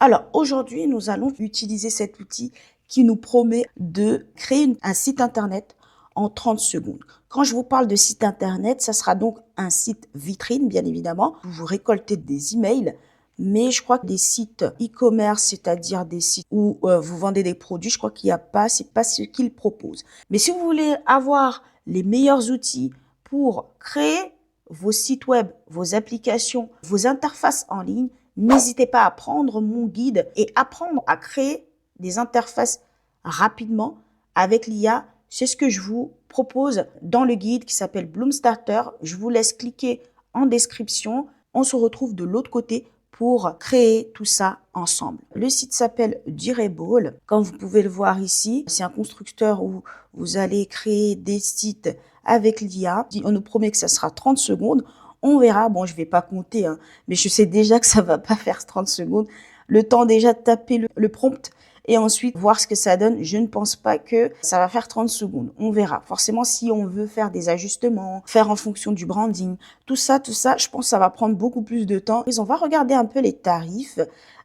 Alors, aujourd'hui, nous allons utiliser cet outil qui nous promet de créer un site internet en 30 secondes. Quand je vous parle de site internet, ça sera donc un site vitrine, bien évidemment. Vous récoltez des emails, mais je crois que des sites e-commerce, c'est-à-dire des sites où vous vendez des produits, je crois qu'il n'y a pas, c'est pas ce qu'ils proposent. Mais si vous voulez avoir les meilleurs outils pour créer vos sites web, vos applications, vos interfaces en ligne, n'hésitez pas à prendre mon guide et apprendre à créer des interfaces rapidement avec l'IA. C'est ce que je vous propose dans le guide qui s'appelle Bloom Starter. Je vous laisse cliquer en description. On se retrouve de l'autre côté pour créer tout ça ensemble. Le site s'appelle Durable. Comme vous pouvez le voir ici, c'est un constructeur où vous allez créer des sites avec l'IA. On nous promet que ça sera 30 secondes. On verra. Bon, je vais pas compter, hein, mais je sais déjà que ça va pas faire 30 secondes. Le temps déjà de taper le prompt et ensuite voir ce que ça donne. Je ne pense pas que ça va faire 30 secondes. On verra. Forcément, si on veut faire des ajustements, faire en fonction du branding, tout ça, je pense que ça va prendre beaucoup plus de temps. On va regarder un peu les tarifs,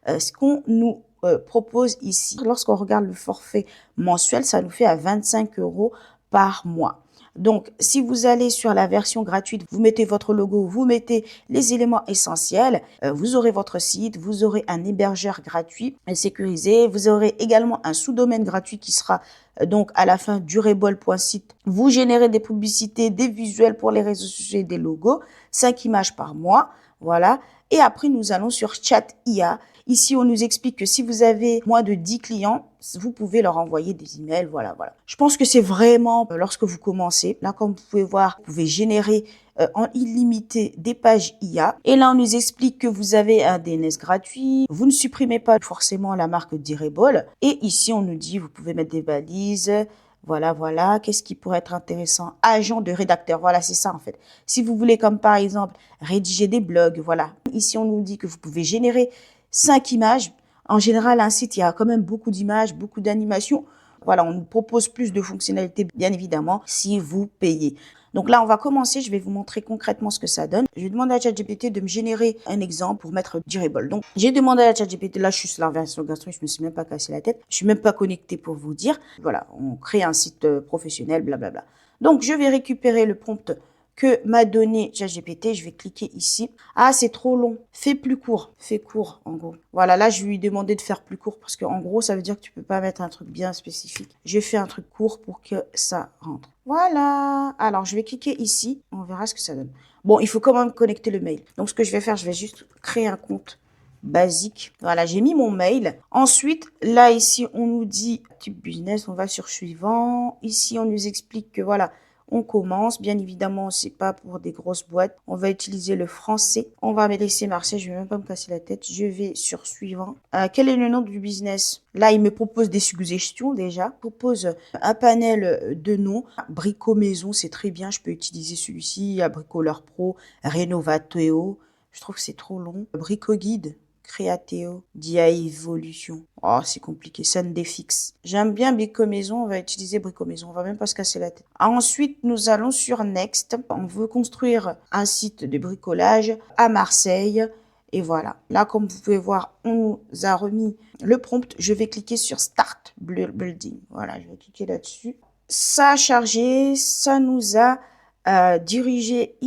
ce qu'on nous propose ici. Lorsqu'on regarde le forfait mensuel, ça nous fait à 25 € par mois. Donc, si vous allez sur la version gratuite, vous mettez votre logo, vous mettez les éléments essentiels, vous aurez votre site, vous aurez un hébergeur gratuit et sécurisé, vous aurez également un sous-domaine gratuit qui sera donc à la fin durable.site. Vous générez des publicités, des visuels pour les réseaux sociaux et des logos, 5 images par mois, voilà. Et après, nous allons sur Chat IA. Ici, on nous explique que si vous avez moins de 10 clients, vous pouvez leur envoyer des emails, voilà. Je pense que c'est vraiment lorsque vous commencez. Là, comme vous pouvez voir, vous pouvez générer en illimité des pages IA. Et là, on nous explique que vous avez un DNS gratuit. Vous ne supprimez pas forcément la marque Durable. Et ici, on nous dit, vous pouvez mettre des balises. Voilà. Qu'est-ce qui pourrait être intéressant? Agent de rédacteur. Voilà, c'est ça en fait. Si vous voulez, comme par exemple, rédiger des blogs, voilà. Ici, on nous dit que vous pouvez générer 5 images. En général, un site, il y a quand même beaucoup d'images, beaucoup d'animations. Voilà, on nous propose plus de fonctionnalités, bien évidemment, si vous payez. Donc là, on va commencer. Je vais vous montrer concrètement ce que ça donne. Je vais demander à ChatGPT de me générer un exemple pour mettre Durable. Donc, j'ai demandé à ChatGPT, là, je suis sur la version gratuite, je me suis même pas cassé la tête. Je suis même pas connectée pour vous dire. Voilà, on crée un site professionnel, blablabla. Donc, je vais récupérer le prompt que m'a donné ChatGPT. Je vais cliquer ici. Ah, c'est trop long. Fais plus court. Fais court, en gros. Voilà, là, je lui ai demandé de faire plus court parce que, en gros, ça veut dire que tu peux pas mettre un truc bien spécifique. J'ai fait un truc court pour que ça rentre. Voilà. Alors, je vais cliquer ici. On verra ce que ça donne. Bon, il faut quand même connecter le mail. Donc, ce que je vais faire, je vais juste créer un compte basique. Voilà, j'ai mis mon mail. Ensuite, là, ici, on nous dit type business. On va sur suivant. Ici, on nous explique que, voilà, on commence. Bien évidemment, c'est pas pour des grosses boîtes. On va utiliser le français. On va me laisser Marseille. Je vais même pas me casser la tête. Je vais sur suivant. Quel est le nom du business? Là, il me propose des suggestions déjà. Il propose un panel de noms. Brico Maison, c'est très bien. Je peux utiliser celui-ci. Il y a Bricoleur Pro, Rénovateo. Je trouve que c'est trop long. Brico Guide. Créateo, DIA Evolution. Oh, c'est compliqué. Sandefix. J'aime bien Brico Maison. On va utiliser Brico Maison. On va même pas se casser la tête. Ensuite, nous allons sur Next. On veut construire un site de bricolage à Marseille. Et voilà. Là, comme vous pouvez voir, on nous a remis le prompt. Je vais cliquer sur Start Building. Voilà, je vais cliquer là-dessus. Ça a chargé. Ça nous a dirigé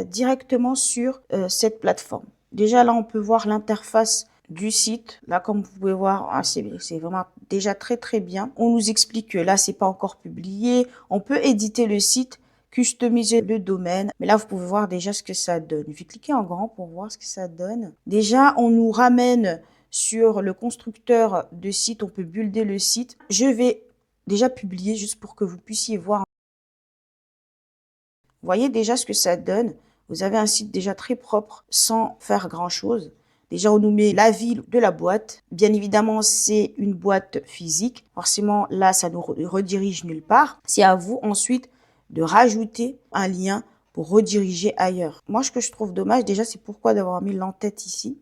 directement sur cette plateforme. Déjà, là, on peut voir l'interface du site. Là, comme vous pouvez voir, c'est vraiment déjà très, très bien. On nous explique que là, c'est pas encore publié. On peut éditer le site, customiser le domaine. Mais là, vous pouvez voir déjà ce que ça donne. Je vais cliquer en grand pour voir ce que ça donne. Déjà, on nous ramène sur le constructeur de site. On peut builder le site. Je vais déjà publier juste pour que vous puissiez voir. Vous voyez déjà ce que ça donne. Vous avez un site déjà très propre sans faire grand-chose. Déjà, on nous met la ville de la boîte. Bien évidemment, c'est une boîte physique. Forcément, là, ça nous redirige nulle part. C'est à vous ensuite de rajouter un lien pour rediriger ailleurs. Moi, ce que je trouve dommage, déjà, c'est pourquoi d'avoir mis l'entête ici.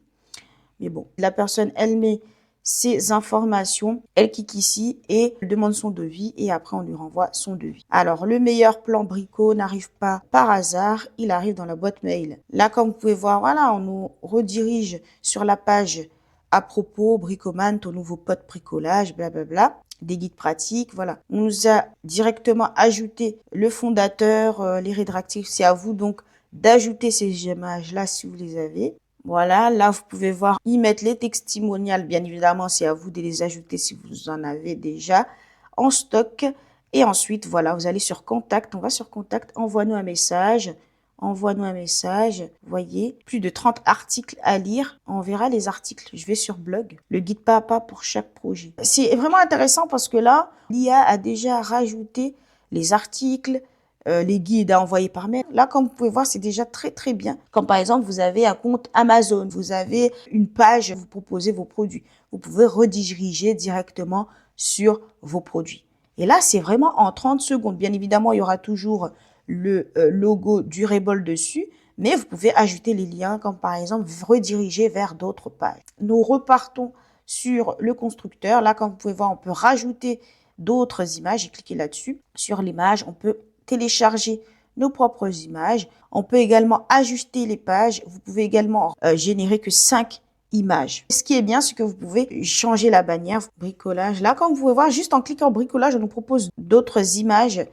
Mais bon, la personne, elle met ses informations, elle clique ici et elle demande son devis et après on lui renvoie son devis. Alors le meilleur plan Brico n'arrive pas par hasard, il arrive dans la boîte mail. Là comme vous pouvez voir, voilà, on nous redirige sur la page À propos, Bricoman, ton nouveau pote bricolage, blablabla. Des guides pratiques, voilà. On nous a directement ajouté le fondateur, les rétractifs. C'est à vous donc d'ajouter ces images-là si vous les avez. Voilà, là vous pouvez voir, y mettre les testimonials. Bien évidemment, c'est à vous de les ajouter si vous en avez déjà en stock. Et ensuite, voilà, vous allez sur Contact. On va sur Contact, envoie-nous un message. Envoie-nous un message. Vous voyez, plus de 30 articles à lire. On verra les articles. Je vais sur blog. Le guide pas à pas pour chaque projet. C'est vraiment intéressant parce que là, l'IA a déjà rajouté les articles, les guides à envoyer par mail. Là, comme vous pouvez voir, c'est déjà très, très bien. Comme par exemple, vous avez un compte Amazon. Vous avez une page, vous proposez vos produits. Vous pouvez rediriger directement sur vos produits. Et là, c'est vraiment en 30 secondes. Bien évidemment, il y aura toujours le logo Durable dessus, mais vous pouvez ajouter les liens comme par exemple rediriger vers d'autres pages. Nous repartons sur le constructeur. Là, comme vous pouvez voir, on peut rajouter d'autres images. J'ai cliqué là-dessus. Sur l'image, on peut télécharger nos propres images. On peut également ajuster les pages. Vous pouvez également générer que 5 images. Ce qui est bien, c'est que vous pouvez changer la bannière bricolage. Là, comme vous pouvez voir, juste en cliquant bricolage, on nous propose d'autres images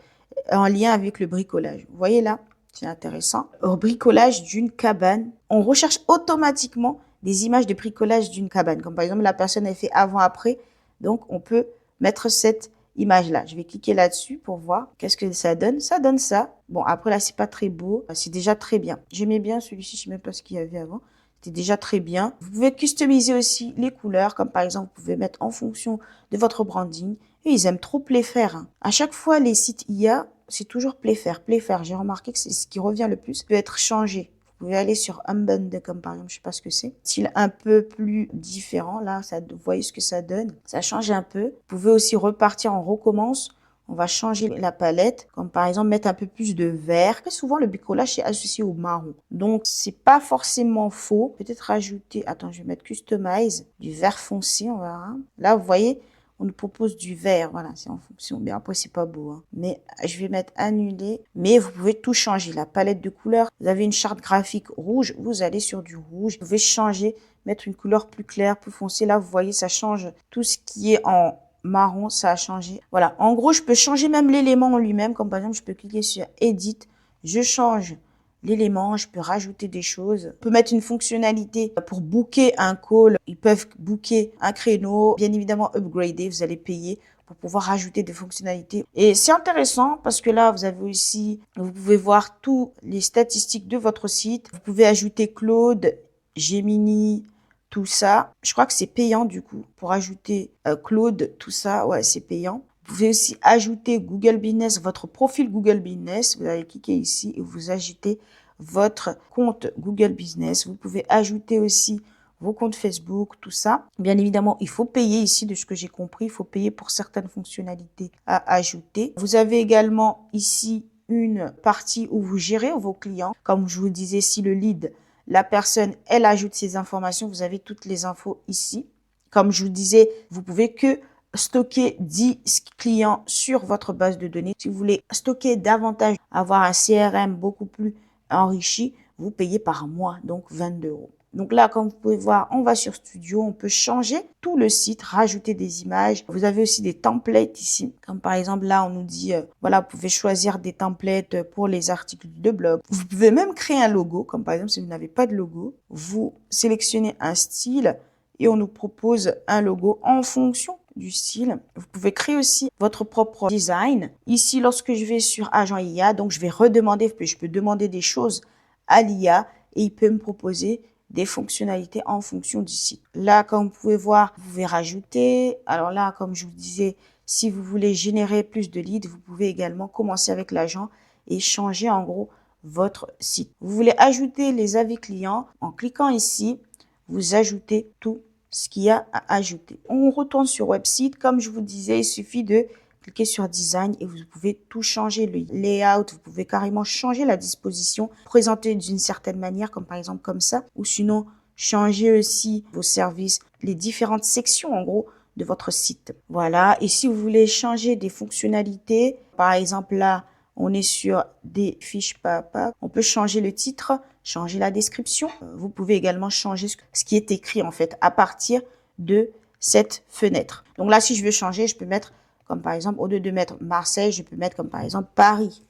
en lien avec le bricolage. Vous voyez là, c'est intéressant. Au bricolage d'une cabane, on recherche automatiquement des images de bricolage d'une cabane. Comme par exemple, la personne a fait avant-après. Donc, on peut mettre cette image-là. Je vais cliquer là-dessus pour voir qu'est-ce que ça donne. Ça donne ça. Bon, après là, c'est pas très beau. C'est déjà très bien. J'aimais bien celui-ci. Je sais même pas ce qu'il y avait avant. C'était déjà très bien. Vous pouvez customiser aussi les couleurs, comme par exemple, vous pouvez mettre en fonction de votre branding. Et ils aiment trop Playfair. Hein. À chaque fois, les sites IA, c'est toujours Playfair. Playfair, j'ai remarqué que c'est ce qui revient le plus. Peut être changé. Vous pouvez aller sur Unbound, comme par exemple, je sais pas ce que c'est. Style un peu plus différent. Là, ça, vous voyez ce que ça donne. Ça change un peu. Vous pouvez aussi repartir en recommence. On va changer la palette, comme par exemple mettre un peu plus de vert. Très souvent, le bricolage est associé au marron. Donc, c'est pas forcément faux. Peut-être rajouter, attends, je vais mettre Customize, du vert foncé, on verra. Là, vous voyez, on nous propose du vert. Voilà, c'est en fonction. Mais après, c'est pas beau. Hein. Mais je vais mettre annuler. Mais vous pouvez tout changer. La palette de couleurs. Vous avez une charte graphique rouge. Vous allez sur du rouge. Vous pouvez changer, mettre une couleur plus claire, plus foncée. Là, vous voyez, ça change tout ce qui est en marron, ça a changé. Voilà. En gros, je peux changer même l'élément en lui-même. Comme par exemple, je peux cliquer sur Edit. Je change l'élément, je peux rajouter des choses. Je peux mettre une fonctionnalité pour booker un call. Ils peuvent booker un créneau. Bien évidemment, upgrader, vous allez payer pour pouvoir rajouter des fonctionnalités. Et c'est intéressant parce que là, vous avez aussi, vous pouvez voir tous les statistiques de votre site. Vous pouvez ajouter Claude, Gemini, tout ça. Je crois que c'est payant du coup. Pour ajouter Claude, tout ça, ouais, c'est payant. Vous pouvez aussi ajouter Google Business, votre profil Google Business. Vous allez cliquer ici et vous ajoutez votre compte Google Business. Vous pouvez ajouter aussi vos comptes Facebook, tout ça. Bien évidemment, il faut payer ici, de ce que j'ai compris. Il faut payer pour certaines fonctionnalités à ajouter. Vous avez également ici une partie où vous gérez vos clients. Comme je vous disais, si le lead, la personne, elle ajoute ses informations, vous avez toutes les infos ici. Comme je vous disais, vous pouvez que stocker 10 clients sur votre base de données. Si vous voulez stocker davantage, avoir un CRM beaucoup plus enrichi, vous payez par mois, donc 22 €. Donc là, comme vous pouvez voir, on va sur Studio, on peut changer tout le site, rajouter des images. Vous avez aussi des templates ici. Comme par exemple, là, on nous dit, voilà, vous pouvez choisir des templates pour les articles de blog. Vous pouvez même créer un logo, comme par exemple, si vous n'avez pas de logo, vous sélectionnez un style et on nous propose un logo en fonction du style. Vous pouvez créer aussi votre propre design. Ici, lorsque je vais sur Agent IA, donc je vais redemander, je peux demander des choses à l'IA et il peut me proposer des fonctionnalités en fonction du site. Là, comme vous pouvez voir, vous pouvez rajouter. Alors là, comme je vous disais, si vous voulez générer plus de leads, vous pouvez également commencer avec l'agent et changer en gros votre site. Vous voulez ajouter les avis clients. En cliquant ici, vous ajoutez tout ce qu'il y a à ajouter. On retourne sur website. Comme je vous disais, il suffit de cliquez sur Design et vous pouvez tout changer. Le layout, vous pouvez carrément changer la disposition, présenter d'une certaine manière, comme par exemple comme ça. Ou sinon, changer aussi vos services, les différentes sections en gros de votre site. Voilà. Et si vous voulez changer des fonctionnalités, par exemple là, on est sur des fiches papa. On peut changer le titre changer la description. Vous pouvez également changer ce qui est écrit en fait à partir de cette fenêtre. Donc là, si je veux changer, je peux mettre comme par exemple, au lieu de mettre Marseille, je peux mettre comme par exemple Paris.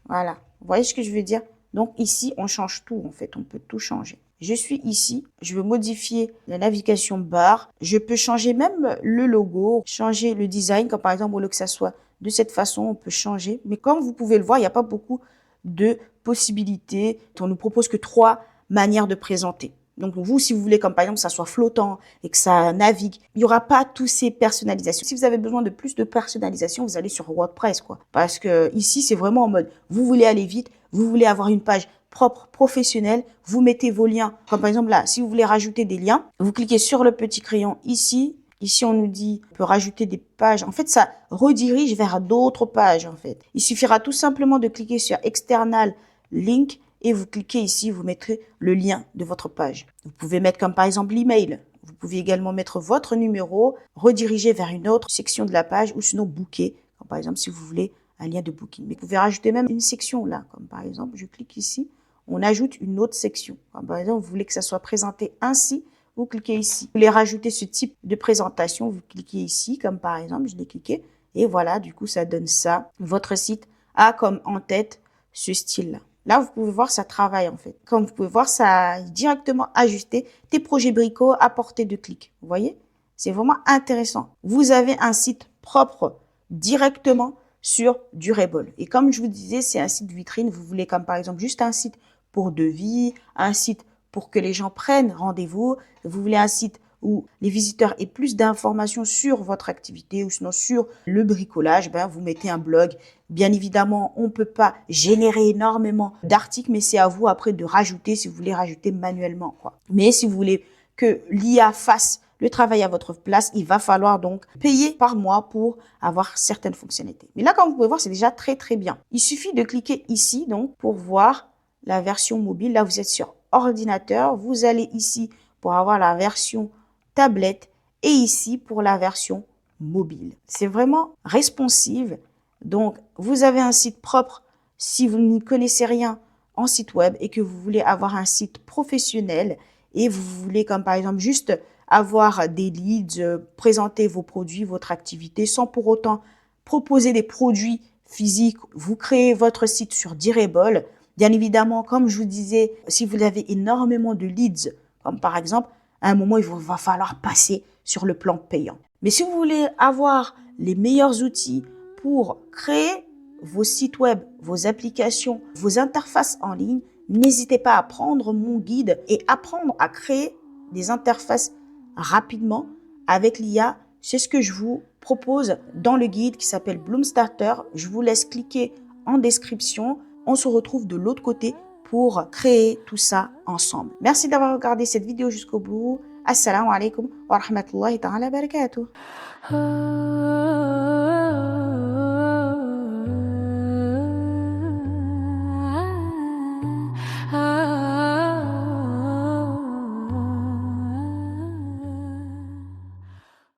Voilà. Vous voyez ce que je veux dire? Donc ici, on change tout en fait. On peut tout changer. Je suis ici. Je veux modifier la navigation barre. Je peux changer même le logo, changer le design. Comme par exemple, au lieu que ça soit de cette façon, on peut changer. Mais comme vous pouvez le voir, il n'y a pas beaucoup de possibilités. On ne propose que 3 manières de présenter. Donc vous, si vous voulez, comme par exemple, que ça soit flottant et que ça navigue, il n'y aura pas toutes ces personnalisations. Si vous avez besoin de plus de personnalisation, vous allez sur WordPress, quoi. Parce que ici, c'est vraiment en mode, vous voulez aller vite, vous voulez avoir une page propre, professionnelle, vous mettez vos liens. Comme par exemple là, si vous voulez rajouter des liens, vous cliquez sur le petit crayon ici. Ici, on nous dit, on peut rajouter des pages. En fait, ça redirige vers d'autres pages, en fait. Il suffira tout simplement de cliquer sur External Link et vous cliquez ici, vous mettrez le lien de votre page. Vous pouvez mettre comme par exemple l'email. Vous pouvez également mettre votre numéro, rediriger vers une autre section de la page ou sinon booker. Comme par exemple, si vous voulez un lien de booking. Mais vous pouvez rajouter même une section là. Comme par exemple, je clique ici, on ajoute une autre section. Comme par exemple, vous voulez que ça soit présenté ainsi, vous cliquez ici. Vous voulez rajouter ce type de présentation, vous cliquez ici, comme par exemple, je l'ai cliqué. Et voilà, du coup, ça donne ça. Votre site a comme en tête ce style-là. Là, vous pouvez voir, ça travaille en fait. Comme vous pouvez voir, ça a directement ajusté tes projets bricots à portée de clic. Vous voyez? C'est vraiment intéressant. Vous avez un site propre directement sur Durable. Et comme je vous disais, c'est un site vitrine. Vous voulez comme par exemple juste un site pour devis, un site pour que les gens prennent rendez-vous. Vous voulez un site où les visiteurs aient plus d'informations sur votre activité ou sinon sur le bricolage, ben vous mettez un blog. Bien évidemment, on ne peut pas générer énormément d'articles, mais c'est à vous après de rajouter si vous voulez rajouter manuellement, quoi. Mais si vous voulez que l'IA fasse le travail à votre place, il va falloir donc payer par mois pour avoir certaines fonctionnalités. Mais là, comme vous pouvez voir, c'est déjà très, très bien. Il suffit de cliquer ici donc pour voir la version mobile. Là, vous êtes sur ordinateur. Vous allez ici pour avoir la version tablette et ici pour la version mobile. C'est vraiment responsive. Donc, vous avez un site propre si vous n'y connaissez rien en site web et que vous voulez avoir un site professionnel et vous voulez comme par exemple juste avoir des leads, présenter vos produits, votre activité sans pour autant proposer des produits physiques. Vous créez votre site sur Durable. Bien évidemment, comme je vous disais, si vous avez énormément de leads, comme par exemple, à un moment, il va falloir passer sur le plan payant. Mais si vous voulez avoir les meilleurs outils pour créer vos sites web, vos applications, vos interfaces en ligne, n'hésitez pas à prendre mon guide et apprendre à créer des interfaces rapidement avec l'IA. C'est ce que je vous propose dans le guide qui s'appelle Bloom Starter. Je vous laisse cliquer en description. On se retrouve de l'autre côté pour créer tout ça ensemble. Merci d'avoir regardé cette vidéo jusqu'au bout. Assalamu alaikum wa rahmatullahi ta'ala barakatuh.